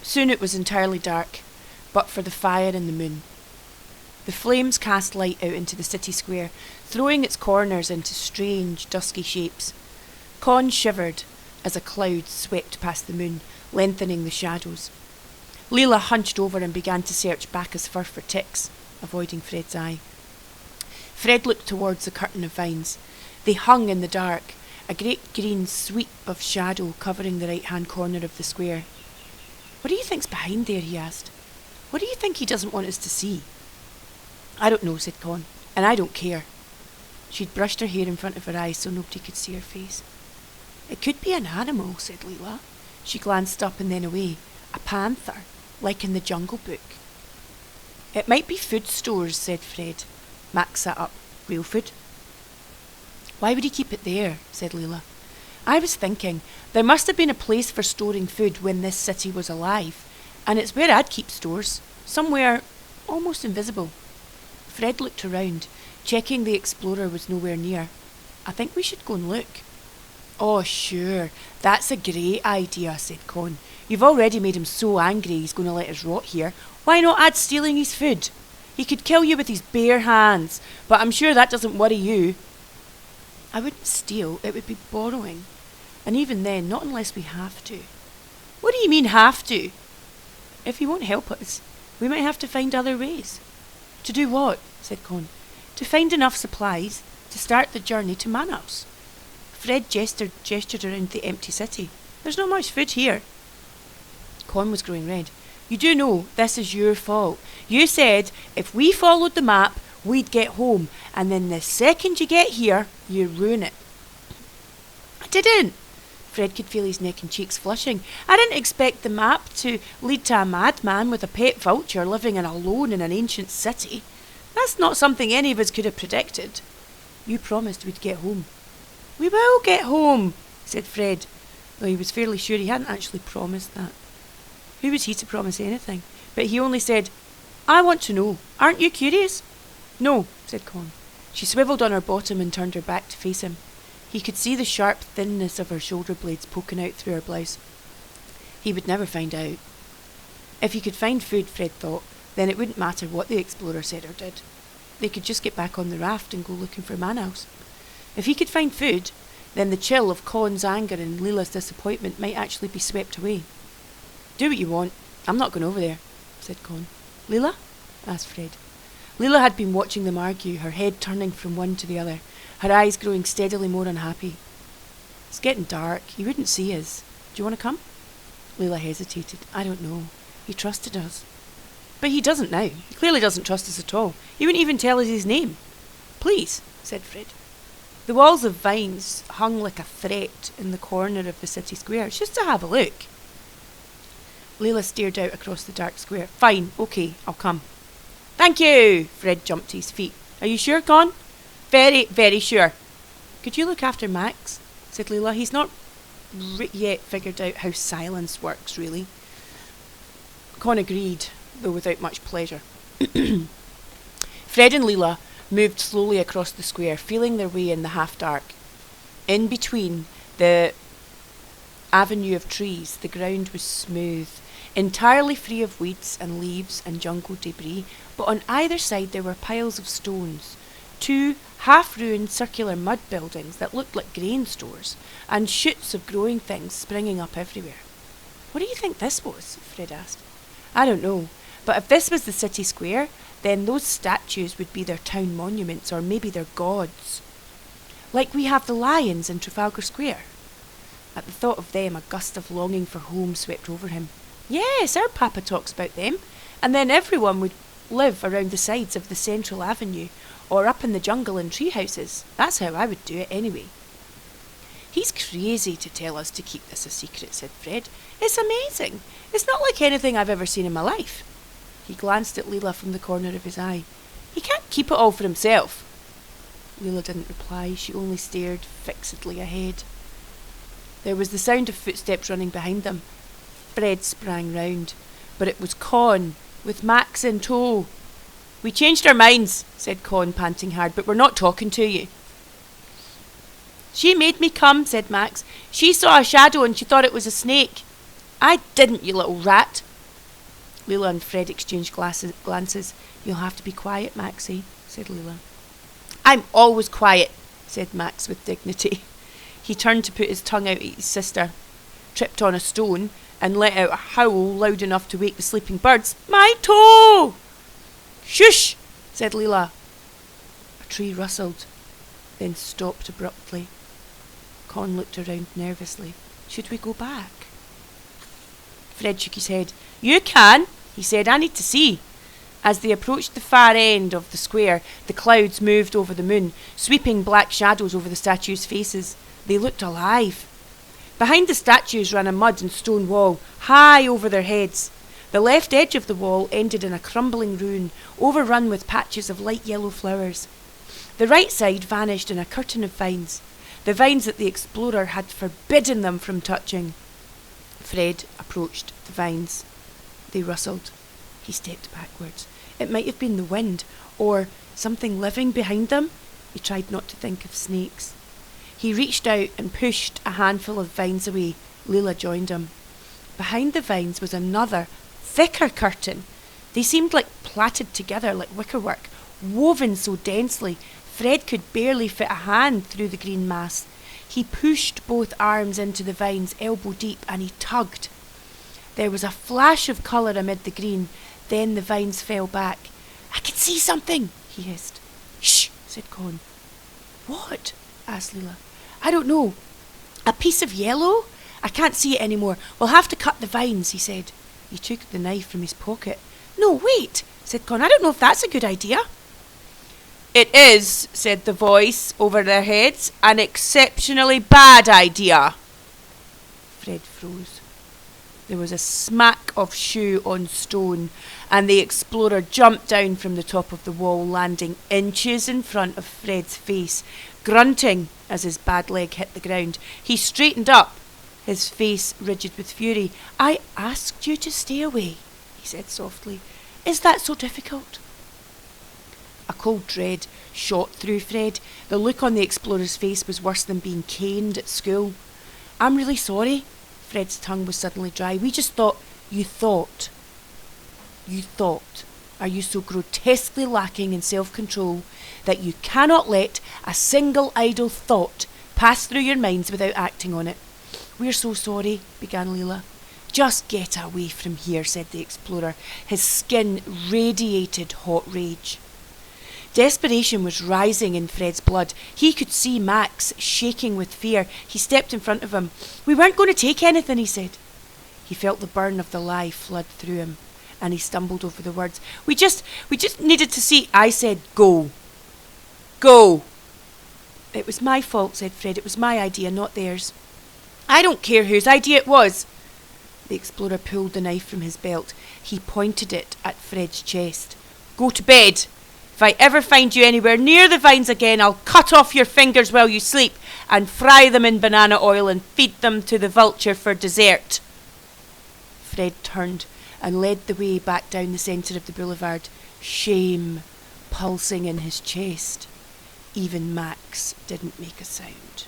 Soon it was entirely dark, but for the fire in the moon. The flames cast light out into the city square, throwing its corners into strange, dusky shapes. Con shivered as a cloud swept past the moon, lengthening the shadows. Leela hunched over and began to search Baccha's fur for ticks, avoiding Fred's eye. Fred looked towards the curtain of vines. They hung in the dark, a great green sweep of shadow covering the right-hand corner of the square. "What do you think's behind there?" he asked. "What do you think he doesn't want us to see?" "I don't know," said Con, "and I don't care." She'd brushed her hair in front of her eyes so nobody could see her face. "It could be an animal," said Leela. She glanced up and then away. "A panther, like in the Jungle Book." "It might be food stores," said Fred. Max sat up. "Real food?" "Why would he keep it there?" said Leela. "I was thinking, there must have been a place for storing food when this city was alive, and it's where I'd keep stores, somewhere almost invisible." Fred looked around, checking the explorer was nowhere near. "I think we should go and look." "Oh, sure, that's a great idea," said Con. "You've already made him so angry he's going to let us rot here. Why not add stealing his food? He could kill you with his bare hands, but I'm sure that doesn't worry you." "I wouldn't steal, it would be borrowing. And even then, not unless we have to." "What do you mean, have to?" "If he won't help us, we might have to find other ways." "To do what?" said Con. "To find enough supplies to start the journey to Manaus." Fred gestured around the empty city. "There's not much food here." Con was growing red. "You do know this is your fault. You said if we followed the map, we'd get home, and then the second you get here, you ruin it." "I didn't." Fred could feel his neck and cheeks flushing. "I didn't expect the map to lead to a madman with a pet vulture living alone in an ancient city. That's not something any of us could have predicted." "You promised we'd get home." "We will get home," said Fred, though he was fairly sure he hadn't actually promised that. Who was he to promise anything? But he only said, "I want to know. Aren't you curious?" "No," said Con. She swiveled on her bottom and turned her back to face him. He could see the sharp thinness of her shoulder blades poking out through her blouse. He would never find out. If he could find food, Fred thought, then it wouldn't matter what the explorer said or did. They could just get back on the raft and go looking for Manaus. If he could find food, then the chill of Con's anger and Leela's disappointment might actually be swept away. "Do what you want. I'm not going over there," said Con. "Leela?" asked Fred. Leela had been watching them argue, her head turning from one to the other, her eyes growing steadily more unhappy. "It's getting dark. He wouldn't see us. Do you want to come?" Leela hesitated. "I don't know. He trusted us." "But he doesn't now. He clearly doesn't trust us at all. He wouldn't even tell us his name." "Please," said Fred. The walls of vines hung like a threat in the corner of the city square, just to have a look. Leela stared out across the dark square. "Fine, okay, I'll come." "Thank you!" Fred jumped to his feet. "Are you sure, Con?" "Very, very sure." "Could you look after Max?" said Leela. "He's not yet figured out how silence works, really." Con agreed, though without much pleasure. Fred and Leela moved slowly across the square, feeling their way in the half-dark. In between the avenue of trees, the ground was smooth, entirely free of weeds and leaves and jungle debris, but on either side there were piles of stones, two half-ruined circular mud buildings that looked like grain stores, and shoots of growing things springing up everywhere. "What do you think this was?" Fred asked. "I don't know, but if this was the city square, then those statues would be their town monuments, or maybe their gods. Like we have the lions in Trafalgar Square." At the thought of them, a gust of longing for home swept over him. "Yes, our Papa talks about them, and then everyone would live around the sides of the central avenue, or up in the jungle in tree houses. That's how I would do it anyway." "He's crazy to tell us to keep this a secret," said Fred. "It's amazing. It's not like anything I've ever seen in my life." He glanced at Leela from the corner of his eye. "He can't keep it all for himself." Leela didn't reply. She only stared fixedly ahead. There was the sound of footsteps running behind them. Fred sprang round, but it was Con, with Max in tow. "We changed our minds," said Con, panting hard, "but we're not talking to you." "She made me come," said Max. "She saw a shadow and she thought it was a snake." "I didn't, you little rat." Leela and Fred exchanged glances. You'll have to be quiet, Maxie, said Leela. I'm always quiet, said Max with dignity. He turned to put his tongue out at his sister, tripped on a stone, and let out a howl loud enough to wake the sleeping birds. My toe! Shush, said Leela. A tree rustled, then stopped abruptly. Con looked around nervously. Should we go back? Fred shook his head. You can, he said. I need to see. As they approached the far end of the square, the clouds moved over the moon, sweeping black shadows over the statues' faces. They looked alive. Behind the statues ran a mud and stone wall, high over their heads. The left edge of the wall ended in a crumbling ruin, overrun with patches of light yellow flowers. The right side vanished in a curtain of vines, the vines that the explorer had forbidden them from touching. Fred approached the vines. They rustled. He stepped backwards. It might have been the wind, or something living behind them. He tried not to think of snakes. He reached out and pushed a handful of vines away. Leela joined him. Behind the vines was another, thicker curtain. They seemed like plaited together like wickerwork, woven so densely Fred could barely fit a hand through the green mass. He pushed both arms into the vines, elbow deep, and he tugged. There was a flash of colour amid the green. Then the vines fell back. I can see something, he hissed. Shh, said Con. What? Asked Leela. I don't know. A piece of yellow? I can't see it anymore. We'll have to cut the vines, he said. He took the knife from his pocket. No, wait, said Con. I don't know if that's a good idea. It is, said the voice over their heads, an exceptionally bad idea. Fred froze. There was a smack of shoe on stone, and the explorer jumped down from the top of the wall, landing inches in front of Fred's face, grunting as his bad leg hit the ground. He straightened up, his face rigid with fury. I asked you to stay away, he said softly. Is that so difficult? A cold dread shot through Fred. The look on the explorer's face was worse than being caned at school. I'm really sorry. Fred's tongue was suddenly dry. We just thought. You thought. You thought. Are you so grotesquely lacking in self-control that you cannot let a single idle thought pass through your minds without acting on it? We're so sorry, began Leela. Just get away from here, said the explorer. His skin radiated hot rage. Desperation was rising in Fred's blood. He could see Max shaking with fear. He stepped in front of him. We weren't going to take anything, he said. He felt the burn of the lie flood through him, and he stumbled over the words. We just needed to see. I said, go. Go. It was my fault, said Fred. It was my idea, not theirs. I don't care whose idea it was. The explorer pulled the knife from his belt. He pointed it at Fred's chest. Go to bed. If I ever find you anywhere near the vines again, I'll cut off your fingers while you sleep and fry them in banana oil and feed them to the vulture for dessert. Fred turned and led the way back down the centre of the boulevard, shame pulsing in his chest. Even Max didn't make a sound.